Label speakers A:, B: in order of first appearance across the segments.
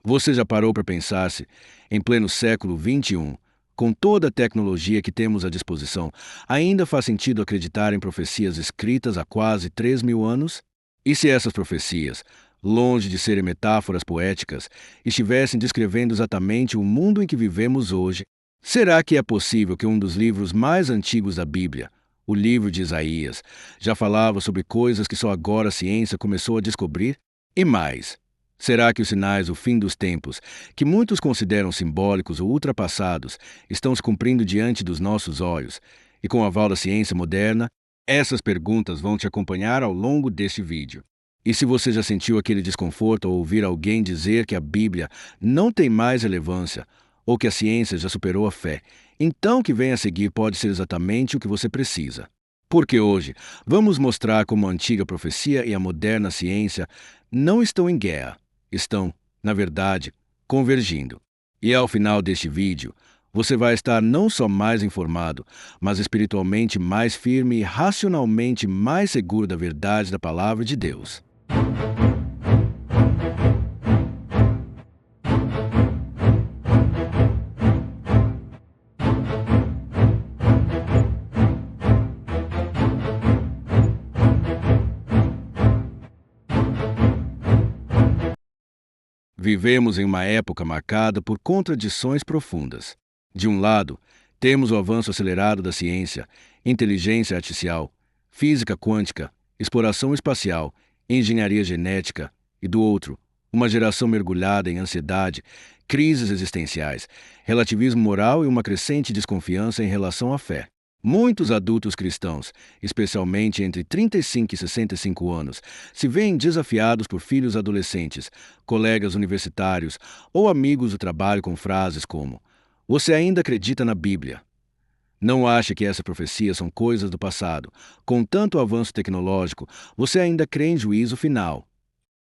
A: Você já parou para pensar-se, em pleno século XXI, com toda a tecnologia que temos à disposição, ainda faz sentido acreditar em profecias escritas há quase 3.000 anos? E se essas profecias, longe de serem metáforas poéticas, estivessem descrevendo exatamente o mundo em que vivemos hoje, será que é possível que um dos livros mais antigos da Bíblia, o livro de Isaías, já falava sobre coisas que só agora a ciência começou a descobrir? E mais, será que os sinais do fim dos tempos, que muitos consideram simbólicos ou ultrapassados, estão se cumprindo diante dos nossos olhos? E com o aval da ciência moderna, essas perguntas vão te acompanhar ao longo deste vídeo. E se você já sentiu aquele desconforto ao ouvir alguém dizer que a Bíblia não tem mais relevância, ou que a ciência já superou a fé, então o que vem a seguir pode ser exatamente o que você precisa. Porque hoje vamos mostrar como a antiga profecia e a moderna ciência não estão em guerra, estão, na verdade, convergindo. E ao final deste vídeo, você vai estar não só mais informado, mas espiritualmente mais firme e racionalmente mais seguro da verdade da palavra de Deus. Vivemos em uma época marcada por contradições profundas. De um lado, temos o avanço acelerado da ciência, inteligência artificial, física quântica, exploração espacial, engenharia genética, e do outro, uma geração mergulhada em ansiedade, crises existenciais, relativismo moral e uma crescente desconfiança em relação à fé. Muitos adultos cristãos, especialmente entre 35 e 65 anos, se veem desafiados por filhos adolescentes, colegas universitários ou amigos do trabalho com frases como: "Você ainda acredita na Bíblia?" Não acha que essas profecias são coisas do passado? Com tanto avanço tecnológico, você ainda crê em juízo final?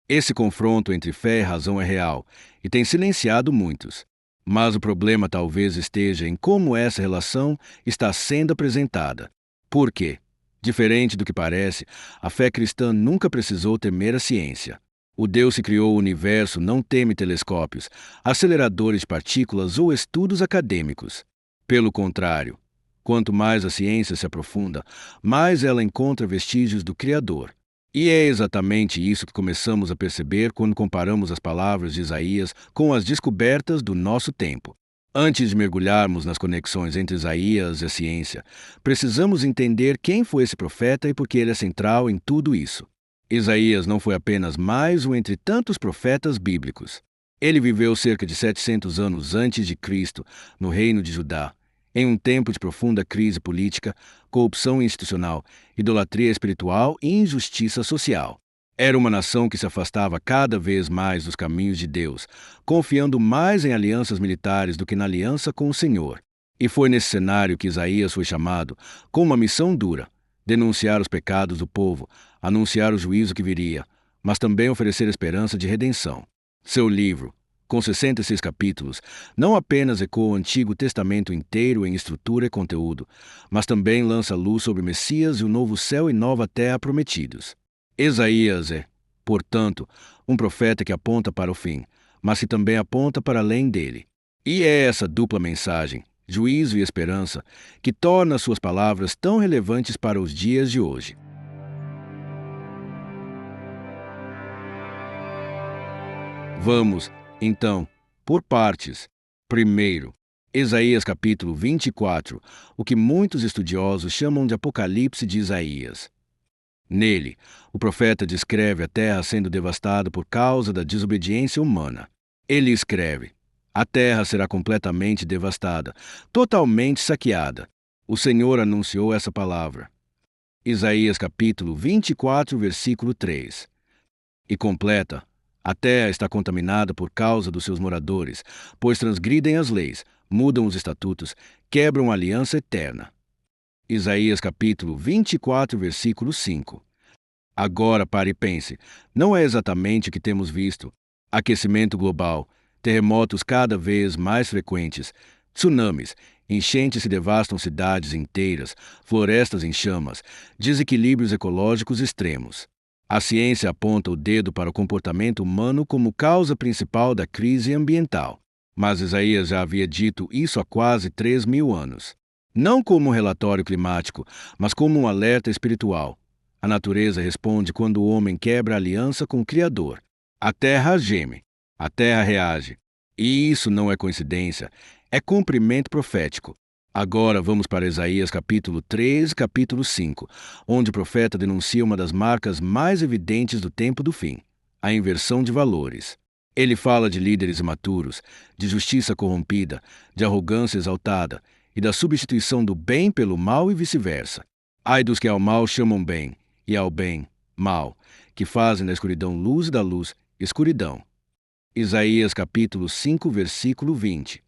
A: Esse confronto entre fé e razão é real e tem silenciado muitos. Mas o problema talvez esteja em como essa relação está sendo apresentada. Por quê? Diferente do que parece, a fé cristã nunca precisou temer a ciência. O Deus que criou o universo não teme telescópios, aceleradores de partículas ou estudos acadêmicos. Pelo contrário, quanto mais a ciência se aprofunda, mais ela encontra vestígios do Criador. E é exatamente isso que começamos a perceber quando comparamos as palavras de Isaías com as descobertas do nosso tempo. Antes de mergulharmos nas conexões entre Isaías e a ciência, precisamos entender quem foi esse profeta e por que ele é central em tudo isso. Isaías não foi apenas mais um entre tantos profetas bíblicos. Ele viveu cerca de 700 anos antes de Cristo, no reino de Judá, em um tempo de profunda crise política, corrupção institucional, idolatria espiritual e injustiça social. Era uma nação que se afastava cada vez mais dos caminhos de Deus, confiando mais em alianças militares do que na aliança com o Senhor. E foi nesse cenário que Isaías foi chamado, com uma missão dura: denunciar os pecados do povo, anunciar o juízo que viria, mas também oferecer esperança de redenção. Seu livro, com 66 capítulos, não apenas ecoa o Antigo Testamento inteiro em estrutura e conteúdo, mas também lança luz sobre o Messias e o novo céu e nova terra prometidos. Isaías é, portanto, um profeta que aponta para o fim, mas que também aponta para além dele. E é essa dupla mensagem, juízo e esperança, que torna suas palavras tão relevantes para os dias de hoje. Vamos, então, por partes. Primeiro, Isaías capítulo 24, o que muitos estudiosos chamam de Apocalipse de Isaías. Nele, o profeta descreve a terra sendo devastada por causa da desobediência humana. Ele escreve: "A terra será completamente devastada, totalmente saqueada." O Senhor anunciou essa palavra. Isaías capítulo 24, versículo 3. E completa: "A terra está contaminada por causa dos seus moradores, pois transgridem as leis, mudam os estatutos, quebram a aliança eterna." Isaías capítulo 24, versículo 5. Agora pare e pense, não é exatamente o que temos visto: aquecimento global, terremotos cada vez mais frequentes, tsunamis, enchentes que devastam cidades inteiras, florestas em chamas, desequilíbrios ecológicos extremos. A ciência aponta o dedo para o comportamento humano como causa principal da crise ambiental. Mas Isaías já havia dito isso há quase 3.000 anos. Não como um relatório climático, mas como um alerta espiritual. A natureza responde quando o homem quebra a aliança com o Criador. A terra geme, a terra reage. E isso não é coincidência, é cumprimento profético. Agora vamos para Isaías capítulo 3, capítulo 5, onde o profeta denuncia uma das marcas mais evidentes do tempo do fim, a inversão de valores. Ele fala de líderes imaturos, de justiça corrompida, de arrogância exaltada e da substituição do bem pelo mal e vice-versa. Ai dos que ao mal chamam bem e ao bem mal, que fazem da escuridão luz e da luz escuridão. Isaías capítulo 5, versículo 20.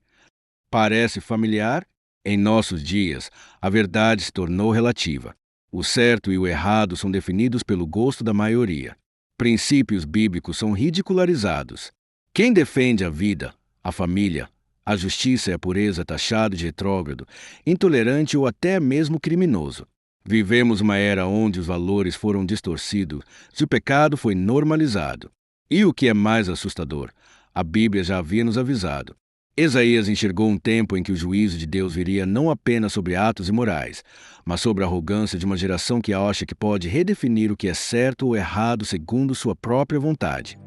A: Parece familiar? Em nossos dias, a verdade se tornou relativa. O certo e o errado são definidos pelo gosto da maioria. Princípios bíblicos são ridicularizados. Quem defende a vida, a família, a justiça e a pureza é taxado de retrógrado, intolerante ou até mesmo criminoso. Vivemos uma era onde os valores foram distorcidos e o pecado foi normalizado. E o que é mais assustador, a Bíblia já havia nos avisado. Isaías enxergou um tempo em que o juízo de Deus viria não apenas sobre atos imorais, mas sobre a arrogância de uma geração que acha que pode redefinir o que é certo ou errado segundo sua própria vontade.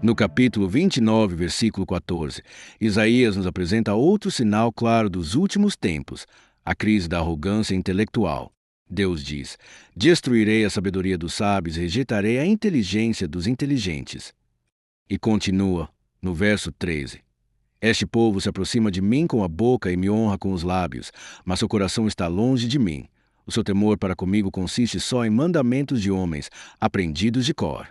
A: No capítulo 29, versículo 14, Isaías nos apresenta outro sinal claro dos últimos tempos, a crise da arrogância intelectual. Deus diz: destruirei a sabedoria dos sábios e rejeitarei a inteligência dos inteligentes. E continua, no verso 13: este povo se aproxima de mim com a boca e me honra com os lábios, mas seu coração está longe de mim. O seu temor para comigo consiste só em mandamentos de homens, aprendidos de cor.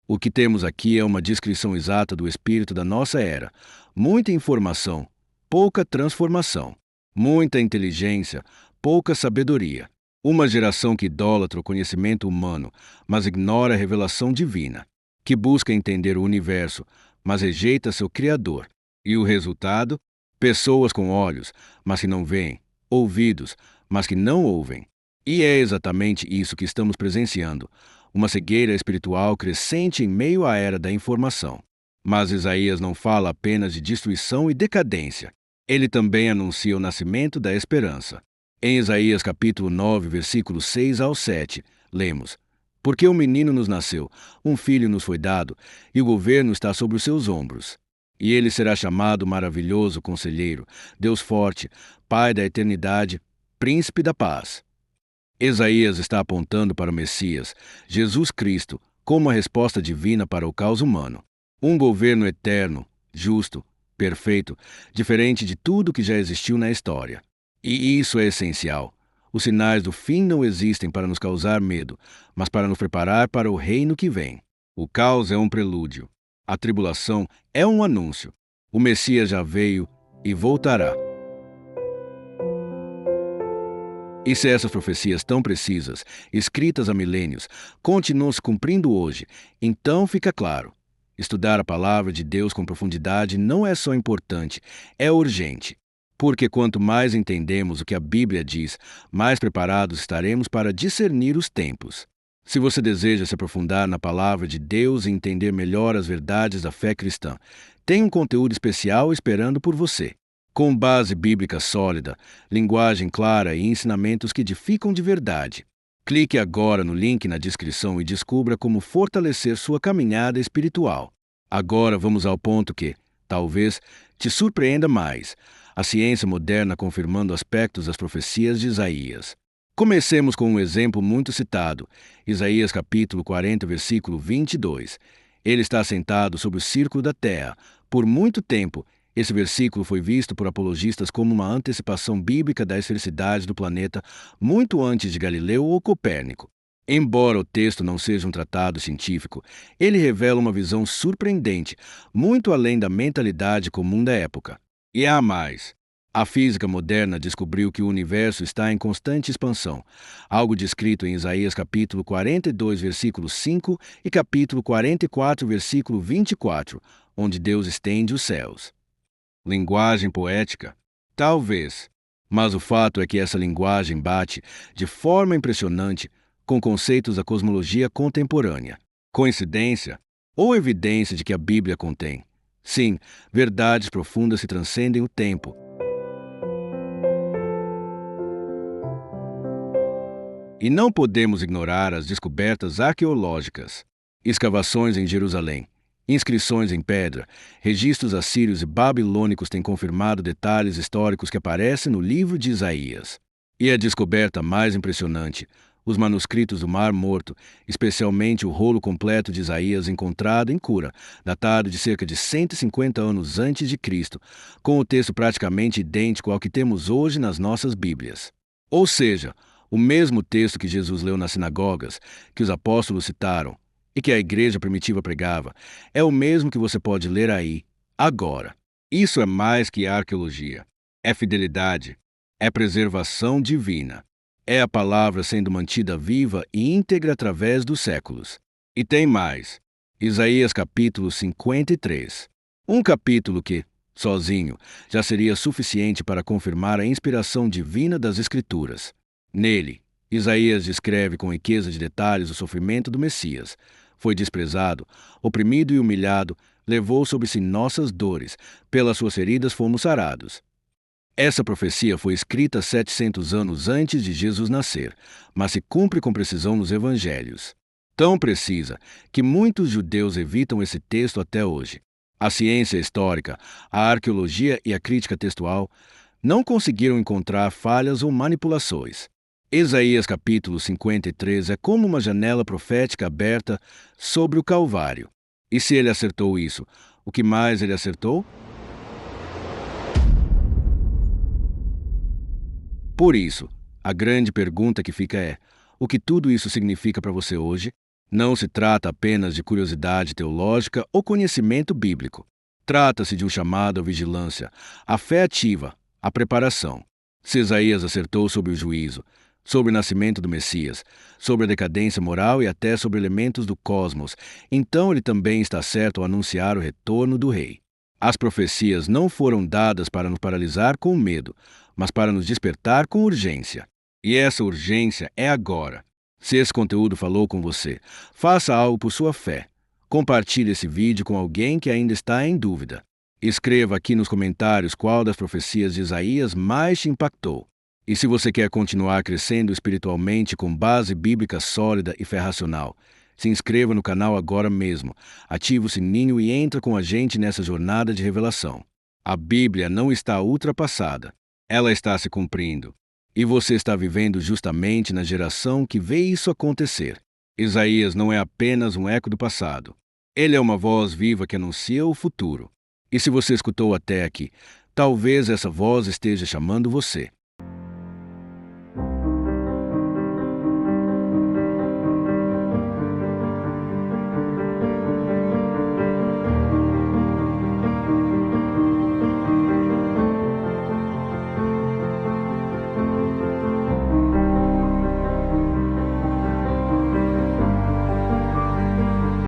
A: O que temos aqui é uma descrição exata do espírito da nossa era. Muita informação, pouca transformação. Muita inteligência, pouca sabedoria. Uma geração que idolatra o conhecimento humano, mas ignora a revelação divina. Que busca entender o universo, mas rejeita seu Criador. E o resultado? Pessoas com olhos, mas que não veem, ouvidos, mas que não ouvem. E é exatamente isso que estamos presenciando, uma cegueira espiritual crescente em meio à era da informação. Mas Isaías não fala apenas de destruição e decadência. Ele também anuncia o nascimento da esperança. Em Isaías capítulo 9, versículos 6 ao 7, lemos: porque um menino nos nasceu, um filho nos foi dado, e o governo está sobre os seus ombros. E ele será chamado Maravilhoso Conselheiro, Deus Forte, Pai da Eternidade, Príncipe da Paz. Isaías está apontando para o Messias, Jesus Cristo, como a resposta divina para o caos humano. Um governo eterno, justo, perfeito, diferente de tudo que já existiu na história. E isso é essencial. Os sinais do fim não existem para nos causar medo, mas para nos preparar para o reino que vem. O caos é um prelúdio. A tribulação é um anúncio. O Messias já veio e voltará. E se essas profecias tão precisas, escritas há milênios, continuam se cumprindo hoje, então fica claro: estudar a palavra de Deus com profundidade não é só importante, é urgente. Porque quanto mais entendemos o que a Bíblia diz, mais preparados estaremos para discernir os tempos. Se você deseja se aprofundar na palavra de Deus e entender melhor as verdades da fé cristã, tem um conteúdo especial esperando por você. Com base bíblica sólida, linguagem clara e ensinamentos que edificam de verdade. Clique agora no link na descrição e descubra como fortalecer sua caminhada espiritual. Agora vamos ao ponto que, talvez, te surpreenda mais: a ciência moderna confirmando aspectos das profecias de Isaías. Comecemos com um exemplo muito citado, Isaías capítulo 40, versículo 22. Ele está sentado sobre o círculo da terra. Por muito tempo, esse versículo foi visto por apologistas como uma antecipação bíblica da esfericidade do planeta muito antes de Galileu ou Copérnico. Embora o texto não seja um tratado científico, ele revela uma visão surpreendente, muito além da mentalidade comum da época. E há mais. A física moderna descobriu que o universo está em constante expansão, algo descrito em Isaías capítulo 42, versículo 5 e capítulo 44, versículo 24, onde Deus estende os céus. Linguagem poética? Talvez. Mas o fato é que essa linguagem bate, de forma impressionante, com conceitos da cosmologia contemporânea. Coincidência? Ou evidência de que a Bíblia contém? Sim, verdades profundas que transcendem o tempo. E não podemos ignorar as descobertas arqueológicas. Escavações em Jerusalém, inscrições em pedra, registros assírios e babilônicos têm confirmado detalhes históricos que aparecem no livro de Isaías. E a descoberta mais impressionante, os manuscritos do Mar Morto, especialmente o rolo completo de Isaías encontrado em Cura, datado de cerca de 150 anos antes de Cristo, com o texto praticamente idêntico ao que temos hoje nas nossas Bíblias. Ou seja, o mesmo texto que Jesus leu nas sinagogas, que os apóstolos citaram e que a igreja primitiva pregava, é o mesmo que você pode ler aí, agora. Isso é mais que arqueologia. É fidelidade. É preservação divina. É a palavra sendo mantida viva e íntegra através dos séculos. E tem mais. Isaías capítulo 53. Um capítulo que, sozinho, já seria suficiente para confirmar a inspiração divina das Escrituras. Nele, Isaías descreve com riqueza de detalhes o sofrimento do Messias. Foi desprezado, oprimido e humilhado, levou sobre si nossas dores, pelas suas feridas fomos sarados. Essa profecia foi escrita 700 anos antes de Jesus nascer, mas se cumpre com precisão nos evangelhos. Tão precisa que muitos judeus evitam esse texto até hoje. A ciência histórica, a arqueologia e a crítica textual não conseguiram encontrar falhas ou manipulações. Isaías capítulo 53 é como uma janela profética aberta sobre o Calvário. E se ele acertou isso, o que mais ele acertou? Por isso, a grande pergunta que fica é: o que tudo isso significa para você hoje? Não se trata apenas de curiosidade teológica ou conhecimento bíblico. Trata-se de um chamado à vigilância, à fé ativa, à preparação. Se Isaías acertou sobre o juízo, sobre o nascimento do Messias, sobre a decadência moral e até sobre elementos do cosmos, então ele também está certo ao anunciar o retorno do Rei. As profecias não foram dadas para nos paralisar com medo, mas para nos despertar com urgência. E essa urgência é agora. Se esse conteúdo falou com você, faça algo por sua fé. Compartilhe esse vídeo com alguém que ainda está em dúvida. Escreva aqui nos comentários qual das profecias de Isaías mais te impactou. E se você quer continuar crescendo espiritualmente com base bíblica sólida e fé racional, se inscreva no canal agora mesmo, ative o sininho e entra com a gente nessa jornada de revelação. A Bíblia não está ultrapassada, ela está se cumprindo. E você está vivendo justamente na geração que vê isso acontecer. Isaías não é apenas um eco do passado. Ele é uma voz viva que anuncia o futuro. E se você escutou até aqui, talvez essa voz esteja chamando você.